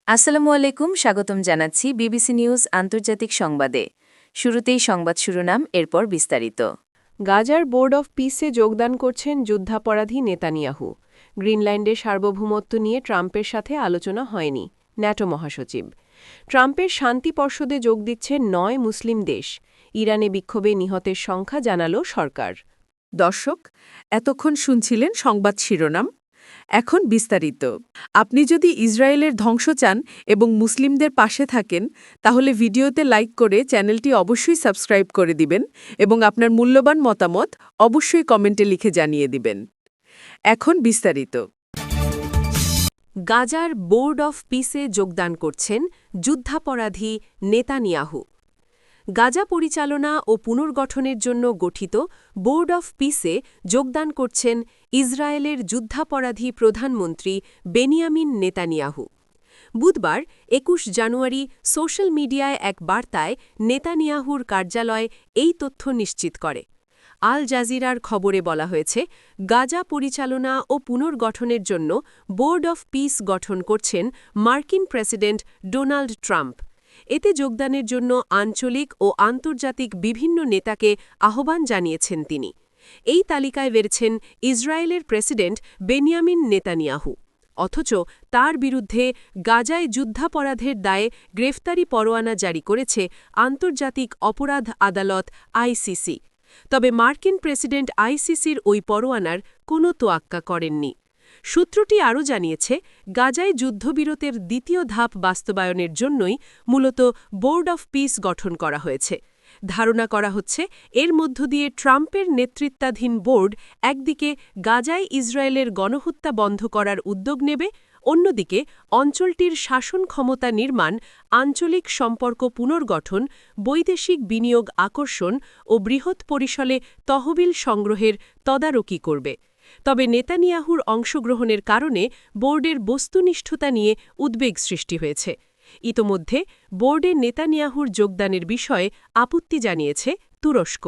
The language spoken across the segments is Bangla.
আসসালামু আলাইকুম, স্বাগতম জানাচ্ছি বিবিসি নিউজ আন্তর্জাতিক সংবাদে। শুরুতেই সংবাদ শিরোনাম, এরপর বিস্তারিত। গাজার বোর্ড অফ পিসে যোগদান করছেন যুদ্ধাপরাধী নেতানিয়াহু। গ্রিনল্যান্ডের সার্বভৌমত্ব নিয়ে ট্রাম্পের সাথে আলোচনা হয়নি, ন্যাটো মহাসচিব। ট্রাম্পের শান্তি পর্ষদে যোগ দিচ্ছে ৯ মুসলিম দেশ। ইরানে বিক্ষোভে নিহতের সংখ্যা জানালো সরকার। দর্শক, এতক্ষণ শুনছিলেন সংবাদ শিরোনাম। এখন বিস্তারিত। আপনি যদি ইসরায়েলের ধ্বংস চান এবং মুসলিমদের পাশে থাকেন, তাহলে ভিডিওতে লাইক করে চ্যানেলটি অবশ্যই সাবস্ক্রাইব করে দিবেন এবং আপনার মূল্যবান মতামত অবশ্যই কমেন্টে লিখে জানিয়ে দিবেন। এখন বিস্তারিত। গাজার বোর্ড অফ পিসে যোগদান করছেন যুদ্ধাপরাধী নেতানিয়াহু। গাজা পরিচালনা ও পুনর্গঠনের জন্য গঠিত বোর্ড অফ পিসে যোগদান করছেন ইসরায়েলের যুদ্ধাপরাধী প্রধানমন্ত্রী বেনিয়ামিন নেতানিয়াহু। বুধবার ২১ জানুয়ারি সোশ্যাল মিডিয়ায় এক বার্তায় নেতানিয়াহুর কার্যালয় এই তথ্য নিশ্চিত করে। আল জাজিরার খবরে বলা হয়েছে, গাজা পরিচালনা ও পুনর্গঠনের জন্য বোর্ড অফ পিস গঠন করছেন মার্কিন প্রেসিডেন্ট ডোনাল্ড ট্রাম্প। এতে যোগদানের জন্য আঞ্চলিক ও আন্তর্জাতিক বিভিন্ন নেতাকে আহ্বান জানিয়েছেন তিনি। এই তালিকায় বেড়েছেন ইসরায়েলের প্রেসিডেন্ট বেনিয়ামিন নেতানিয়াহু। অথচ তার বিরুদ্ধে গাজায় যুদ্ধাপরাধের দায়ে গ্রেফতারি পরোয়ানা জারি করেছে আন্তর্জাতিক অপরাধ আদালত আইসিসি। তবে মার্কিন প্রেসিডেন্ট আইসিসির ওই পরোয়ানার কোনো তোয়াক্কা করেননি। সূত্রটি আরও জানিয়েছে, গাজায় যুদ্ধবিরতির দ্বিতীয় ধাপ বাস্তবায়নের জন্যই মূলত বোর্ড অফ পিস গঠন করা হয়েছে। ধারণা করা হচ্ছে, এর মধ্য দিয়ে ট্রাম্পের নেতৃত্বাধীন বোর্ড একদিকে গাজায় ইসরায়েলের গণহত্যা বন্ধ করার উদ্যোগ নেবে, অন্যদিকে অঞ্চলটির শাসন ক্ষমতা নির্মাণ, আঞ্চলিক সম্পর্ক পুনর্গঠন, বৈদেশিক বিনিয়োগ আকর্ষণ ও বৃহৎ পরিসরে তহবিল সংগ্রহের তদারকি করবে। তবে নেতানিয়াহুর অংশগ্রহণের কারণে বোর্ডের বস্তুনিষ্ঠতা নিয়ে উদ্বেগ সৃষ্টি হয়েছে। ইতোমধ্যে বোর্ডে নেতানিয়াহুর যোগদানের বিষয়ে আপত্তি জানিয়েছে তুরস্ক।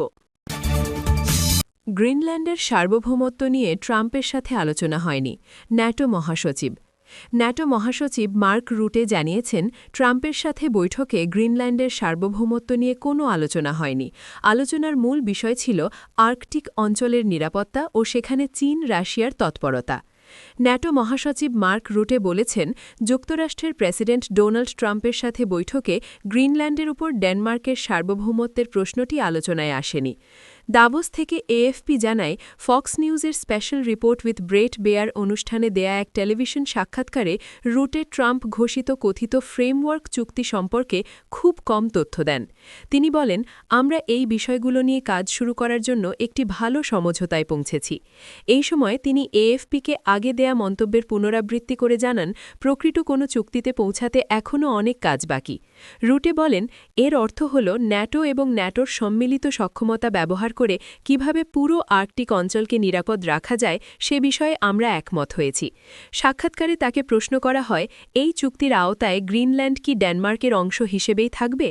গ্রিনল্যান্ডের সার্বভৌমত্ব নিয়ে ট্রাম্পের সাথে আলোচনা হয়নি, ন্যাটো মহাসচিব। ন্যাটো মহাসচিব মার্ক রুটে জানিয়েছেন, ট্রাম্পের সাথে বৈঠকে গ্রিনল্যান্ডের সার্বভৌমত্ব নিয়ে কোনো আলোচনা হয়নি। আলোচনার মূল বিষয় ছিল আর্কটিক অঞ্চলের নিরাপত্তা ও সেখানে চীন রাশিয়ার তৎপরতা। ন্যাটো মহাসচিব মার্ক রুটে বলেছেন, যুক্তরাষ্ট্রের প্রেসিডেন্ট ডোনাল্ড ট্রাম্পের সাথে বৈঠকে গ্রিনল্যান্ডের উপর ডেনমার্কের সার্বভৌমত্বের প্রশ্নটি আলোচনায় আসেনি। দাভোস থেকে এএফপি জানায়, ফক্স নিউজের special report with Bret Baier অনুষ্ঠানে দেয়া এক টেলিভিশন সাক্ষাৎকারে রুটে ট্রাম্প ঘোষিত কথিত ফ্রেমওয়ার্ক চুক্তি সম্পর্কে খুব কম তথ্য দেন। তিনি বলেন, আমরা এই বিষয়গুলো নিয়ে কাজ শুরু করার জন্য একটি ভালো সমঝোতায় পৌঁছেছি। এই সময় তিনি এএফপিকে আগে দেয়া মন্তব্যের পুনরাবৃত্তি করে জানান, প্রকৃত কোনো চুক্তিতে পৌঁছাতে এখনও অনেক কাজ বাকি। রুটে বলেন, এর অর্থ হল ন্যাটো এবং ন্যাটোর সম্মিলিত সক্ষমতা ব্যবহার করে কিভাবে পুরো আর্কটিক অঞ্চলকে নিরাপদ রাখা যায় সে বিষয়ে আমরা একমত হয়েছি। সাক্ষাৎকারে তাকে প্রশ্ন করা হয়, এই চুক্তির আওতায় গ্রিনল্যান্ড কি ডেনমার্কের অংশ হিসেবেই থাকবে?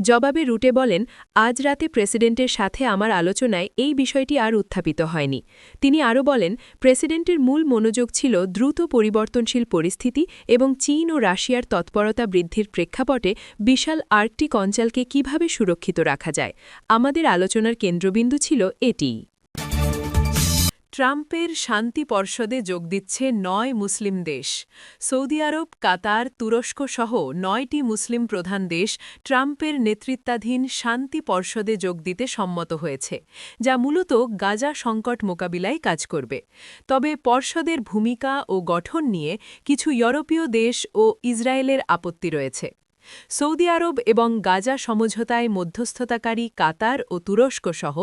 জবাবে রুটে বলেন, আজ রাতে প্রেসিডেন্টের সাথে আমার আলোচনায় এই বিষয়টি আর উত্থাপিত হয়নি। তিনি আরও বলেন, প্রেসিডেন্টের মূল মনোযোগ ছিল দ্রুত পরিবর্তনশীল পরিস্থিতি এবং চীন ও রাশিয়ার তৎপরতা বৃদ্ধির প্রেক্ষাপটে বিশাল আর্কটিক অঞ্চলকে কিভাবে সুরক্ষিত রাখা যায়। আমাদের আলোচনার কেন্দ্রবিন্দু ছিল এটিই। ট্রাম্পের শান্তি পর্ষদে যোগ দিচ্ছে ৯ মুসলিম দেশ। সৌদি আরব, কাতার, তুরস্ক সহ ৯টি মুসলিম প্রধান দেশ ট্রাম্পের নেতৃত্বাধীন শান্তি পর্ষদে যোগ দিতে সম্মত হয়েছে, যা মূলত গাজা সংকট মোকাবিলায় কাজ করবে। তবে পর্ষদের ভূমিকা ও গঠন নিয়ে কিছু ইউরোপীয় দেশ ও ইসরায়েলের আপত্তি রয়েছে। সৌদি আরব এবং গাজা সমঝোতায় মধ্যস্থতাকারী কাতার ও তুরস্ক সহ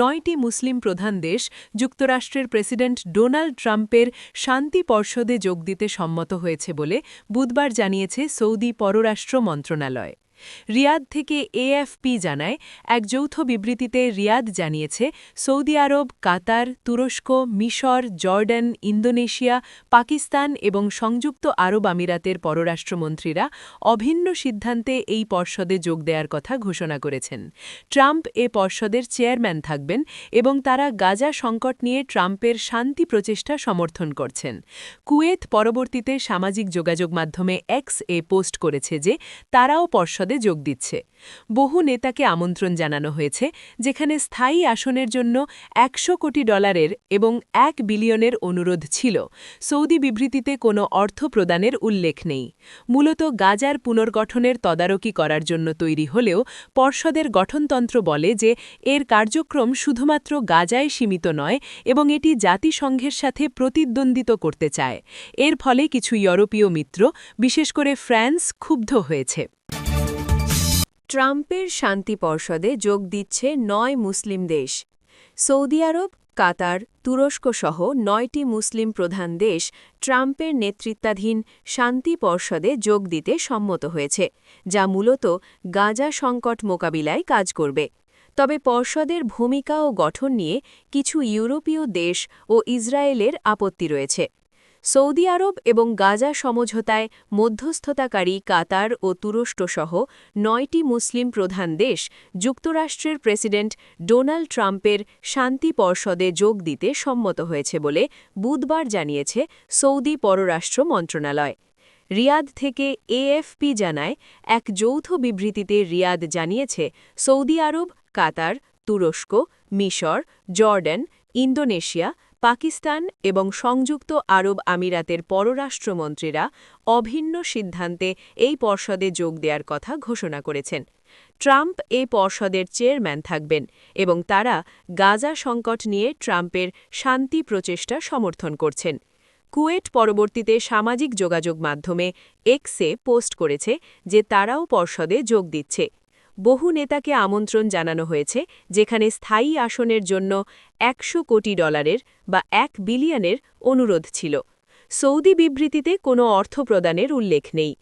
৯টি মুসলিম প্রধান দেশ যুক্তরাষ্ট্রের প্রেসিডেন্ট ডোনাল্ড ট্রাম্পের শান্তি পর্ষদে যোগ দিতে সম্মত হয়েছে বলে বুধবার জানিয়েছে সৌদি পররাষ্ট্র মন্ত্রণালয়। রিয়াদ থেকে এএফপি জানায়, এক যৌথ বিবৃতিতে রিয়াদ জানিয়েছে সৌদি আরব, কাতার, তুরস্ক, মিশর, জর্ডান, ইন্দোনেশিয়া, পাকিস্তান এবং সংযুক্ত আরব আমিরাতের পররাষ্ট্রমন্ত্রীরা অভিন্ন সিদ্ধান্তে এই পর্ষদে যোগ দেওয়ার কথা ঘোষণা করেছেন। ট্রাম্প এ পর্ষদের চেয়ারম্যান থাকবেন এবং তারা গাজা সংকট নিয়ে ট্রাম্পের শান্তি প্রচেষ্টা সমর্থন করছেন। কুয়েত পরবর্তীতে সামাজিক যোগাযোগ মাধ্যমে এক্স-এ পোস্ট করেছে যে তারাও পর্ষদে যোগ দিচ্ছে। বহু নেতাকে আমন্ত্রণ জানানো হয়েছে, যেখানে স্থায়ী আসনের জন্য $100 কোটি এবং $1 বিলিয়নের অনুরোধ ছিল। সৌদি বিবৃতিতে কোনো অর্থ প্রদানের উল্লেখ নেই। মূলত গাজার পুনর্গঠনের তদারকি করার জন্য তৈরি হলেও পর্ষদের গঠনতন্ত্র বলে যে এর কার্যক্রম শুধুমাত্র গাজায় সীমিত নয় এবং এটি জাতিসংঘের সাথে প্রতিদ্বন্দ্বিতা করতে চায়। এর ফলে কিছু ইউরোপীয় মিত্র, বিশেষ করে ফ্রান্স, ক্ষুব্ধ হয়েছে। ট্রাম্পের শান্তি পর্ষদে যোগ দিচ্ছে 9 মুসলিম দেশ। সৌদি আরব, কাতার, তুরস্ক সহ 9টি মুসলিম প্রধান দেশ ট্রাম্পের নেতৃত্বাধীন শান্তি পর্ষদে যোগ দিতে সম্মত হয়েছে, যা মূলত গাজা সংকট মোকাবিলায় কাজ করবে। তবে পর্ষদের ভূমিকা ও গঠন নিয়ে কিছু ইউরোপীয় দেশ ও ইসরায়েলের আপত্তি রয়েছে। সৌদি আরব এবং গাজা সমঝোতায় মধ্যস্থতাকারী কাতার ও তুরস্ক সহ 9টি মুসলিম প্রধান দেশ যুক্তরাষ্ট্রের প্রেসিডেন্ট ডোনাল্ড ট্রাম্পের শান্তি পর্ষদে যোগ দিতে সম্মত হয়েছে বলে বুধবার জানিয়েছে সৌদি পররাষ্ট্র মন্ত্রণালয়। রিয়াদ থেকে এএফপি জানায়, এক যৌথ বিবৃতিতে রিয়াদ জানিয়েছে সৌদি আরব, কাতার, তুরস্ক, মিশর, জর্ডান, ইন্দোনেশিয়া, পাকিস্তান এবং সংযুক্ত আরব আমিরাতের পররাষ্ট্রমন্ত্রীরা অভিন্ন সিদ্ধান্তে এই পর্ষদে যোগ দেওয়ার কথা ঘোষণা করেছেন। ট্রাম্প এই পর্ষদের চেয়ারম্যান থাকবেন এবং তারা গাজা সংকট নিয়ে ট্রাম্পের শান্তি প্রচেষ্টা সমর্থন করছেন। কুয়েট পরবর্তীতে সামাজিক যোগাযোগ মাধ্যমে এক্স-এ পোস্ট করেছে যে তারাও পর্ষদে যোগ দিচ্ছে। বহু নেতাকে আমন্ত্রণ জানানো হয়েছে, যেখানে স্থায়ী আসনের জন্য $100 কোটি বা $1 বিলিয়নের অনুরোধ ছিল। সৌদি বিবৃতিতে কোনো অর্থ প্রদানের উল্লেখ নেই।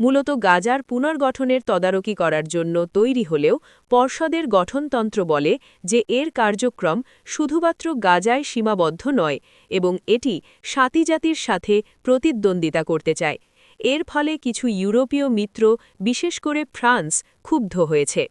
মূলত গাজার পুনর্গঠনের তদারকি করার জন্য তৈরি হলেও পর্ষদের গঠনতন্ত্র বলে যে এর কার্যক্রম শুধুমাত্র গাজায় সীমাবদ্ধ নয় এবং এটি সাথী-জাতির সাথে প্রতিদ্বন্দ্বিতা করতে চায়। এর ফলে কিছু ইউরোপীয় মিত্র, বিশেষ করে ফ্রান্স, ক্ষুব্ধ হয়েছে।